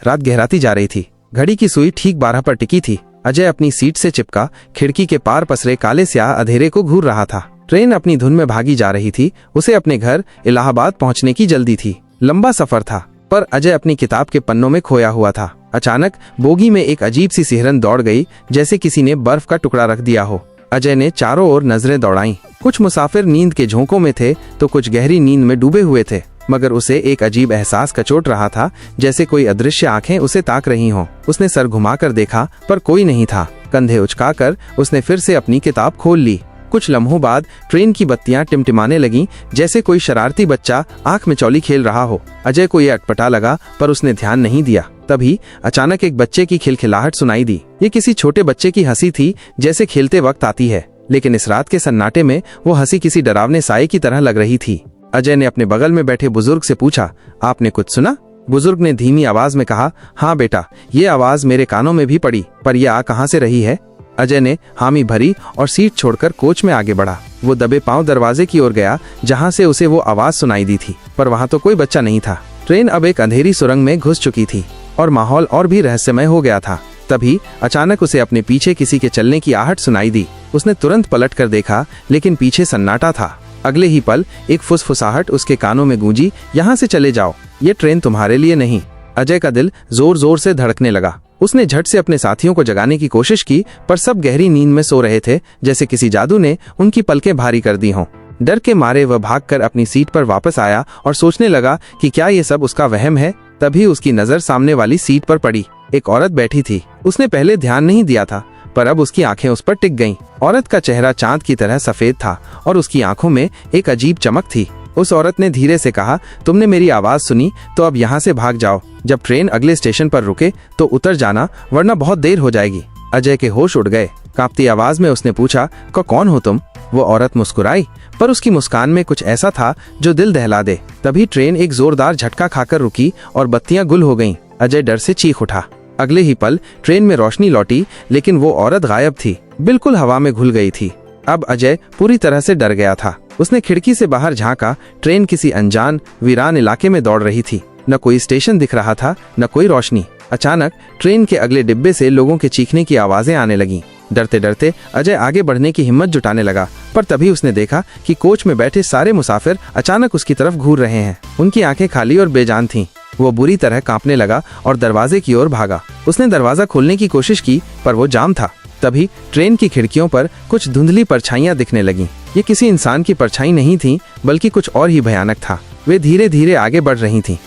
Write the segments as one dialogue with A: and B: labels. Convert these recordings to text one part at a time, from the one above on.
A: रात गहराती जा रही थी। घड़ी की सुई ठीक 12 पर टिकी थी। अजय अपनी सीट से चिपका खिड़की के पार पसरे काले स्याह अंधेरे को घूर रहा था। ट्रेन अपनी धुन में भागी जा रही थी। उसे अपने घर इलाहाबाद पहुंचने की जल्दी थी। लंबा सफर था, पर अजय अपनी किताब के पन्नों में खोया हुआ था। अचानक बोगी में एक अजीब सी सिहरन दौड़ गई, जैसे किसी ने बर्फ का टुकड़ा रख दिया हो। अजय ने चारों ओर नजरें दौड़ाईं। कुछ मुसाफिर नींद के झोंकों में थे तो कुछ गहरी नींद में डूबे हुए थे, मगर उसे एक अजीब एहसास कचोट रहा था, जैसे कोई अदृश्य आंखें उसे ताक रही हों। उसने सर घुमाकर देखा, पर कोई नहीं था। कंधे उचकाकर उसने फिर से अपनी किताब खोल ली। कुछ लम्हों बाद ट्रेन की बत्तियां टिमटिमाने लगीं, जैसे कोई शरारती बच्चा आंख में चौली खेल रहा हो। अजय को यह अटपटा लगा, पर उसने ध्यान नहीं दिया। तभी अचानक एक बच्चे की खिलखिलाहट सुनाई दी। ये किसी छोटे बच्चे की हंसी थी, जैसे खेलते वक्त आती है, लेकिन इस रात के सन्नाटे में वो हंसी किसी डरावने साए की तरह लग रही थी। अजय ने अपने बगल में बैठे बुजुर्ग से पूछा, आपने कुछ सुना? बुजुर्ग ने धीमी आवाज में कहा, हाँ बेटा, ये आवाज मेरे कानों में भी पड़ी, पर यह आ कहां से रही है? अजय ने हामी भरी और सीट छोड़कर कोच में आगे बढ़ा। वो दबे पांव दरवाजे की ओर गया, जहां से उसे वो आवाज सुनाई दी थी, पर वहां तो कोई बच्चा नहीं था। ट्रेन अब एक अंधेरी सुरंग में घुस चुकी थी और माहौल और भी रहस्यमय हो गया था। तभी अचानक उसे अपने पीछे किसी के चलने की आहट सुनाई दी। उसने तुरंत पलट कर देखा, लेकिन पीछे सन्नाटा था। अगले ही पल एक फुसफुसाहट उसके कानों में गूंजी, यहाँ से चले जाओ, ये ट्रेन तुम्हारे लिए नहीं। अजय का दिल जोर जोर से धड़कने लगा। उसने झट से अपने साथियों को जगाने की कोशिश की, पर सब गहरी नींद में सो रहे थे, जैसे किसी जादू ने उनकी पलकें भारी कर दी हों। डर के मारे वह भागकर अपनी सीट पर वापस आया और सोचने लगा कि क्या ये सब उसका वहम है। तभी उसकी नजर सामने वाली सीट पर पड़ी। एक औरत बैठी थी। उसने पहले ध्यान नहीं दिया था, पर अब उसकी आंखें उस पर टिक गईं। औरत का चेहरा चांद की तरह सफेद था और उसकी आंखों में एक अजीब चमक थी। उस औरत ने धीरे से कहा, तुमने मेरी आवाज सुनी तो अब यहाँ से भाग जाओ। जब ट्रेन अगले स्टेशन पर रुके तो उतर जाना, वरना बहुत देर हो जाएगी। अजय के होश उड़ गए। कांपती आवाज में उसने पूछा, कौन हो तुम? वो औरत मुस्कुराई, पर उसकी मुस्कान में कुछ ऐसा था जो दिल दहला दे। तभी ट्रेन एक जोरदार झटका खाकर रुकी और बत्तियां गुल हो गईं। अजय डर से चीख उठा। अगले ही पल ट्रेन में रोशनी लौटी, लेकिन वो औरत गायब थी, बिल्कुल हवा में घुल गई थी। अब अजय पूरी तरह से डर गया था। उसने खिड़की से बाहर झांका। ट्रेन किसी अनजान वीरान इलाके में दौड़ रही थी। न कोई स्टेशन दिख रहा था, न कोई रोशनी। अचानक ट्रेन के अगले डिब्बे से लोगों के चीखने की आवाजें आने लगीं। डरते डरते अजय आगे बढ़ने की हिम्मत जुटाने लगा, पर तभी उसने देखा कि कोच में बैठे सारे मुसाफिर अचानक उसकी तरफ घूर रहे हैं। उनकी आंखें खाली और बेजान थीं। वो बुरी तरह कांपने लगा और दरवाजे की ओर भागा। उसने दरवाजा खोलने की कोशिश की, पर वो जाम था। तभी ट्रेन की खिड़कियों पर कुछ धुंधली परछाइयां दिखने लगीं। ये किसी इंसान की परछाई नहीं थी, बल्कि कुछ और ही भयानक था। वे धीरे धीरे आगे बढ़ रही थीं,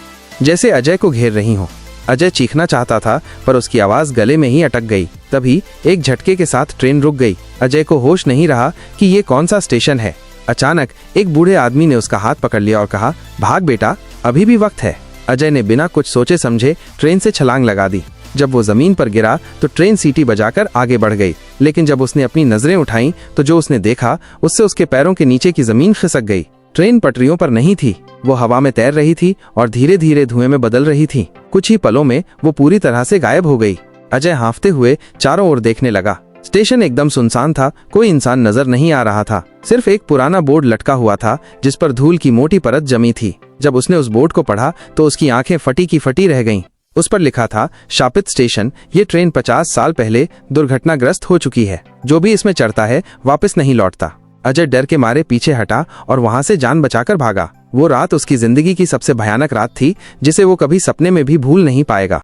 A: जैसे अजय को घेर रही हों। अजय चीखना चाहता था, पर उसकी आवाज गले में ही अटक गई। तभी एक झटके के साथ ट्रेन रुक गई। अजय को होश नहीं रहा कि ये कौन सा स्टेशन है। अचानक एक बूढ़े आदमी ने उसका हाथ पकड़ लिया और कहा, भाग बेटा, अभी भी वक्त है। अजय ने बिना कुछ सोचे समझे ट्रेन से छलांग लगा दी। जब वो जमीन पर गिरा तो ट्रेन सीटी बजाकर आगे बढ़ गई, लेकिन जब उसने अपनी नजरें उठाईं तो जो उसने देखा उससे उसके पैरों के नीचे की जमीन खिसक गई। ट्रेन पटरियों पर नहीं थी, वो हवा में तैर रही थी और धीरे धीरे धुएं में बदल रही थी। कुछ ही पलों में वो पूरी तरह से गायब हो गई। अजय हांफते हुए चारों ओर देखने लगा। स्टेशन एकदम सुनसान था। कोई इंसान नजर नहीं आ रहा था। सिर्फ एक पुराना बोर्ड लटका हुआ था, जिस पर धूल की मोटी परत जमी थी। जब उसने उस बोर्ड को पढ़ा तो उसकी आंखें फटी की फटी रह गईं। उस पर लिखा था, शापित स्टेशन, ये ट्रेन 50 साल पहले दुर्घटनाग्रस्त हो चुकी है। जो भी इसमें चढ़ता है वापस नहीं लौटता। अजय डर के मारे पीछे हटा और वहां से जान बचाकर भागा। वो रात उसकी जिंदगी की सबसे भयानक रात थी, जिसे वो कभी सपने में भी भूल नहीं पाएगा।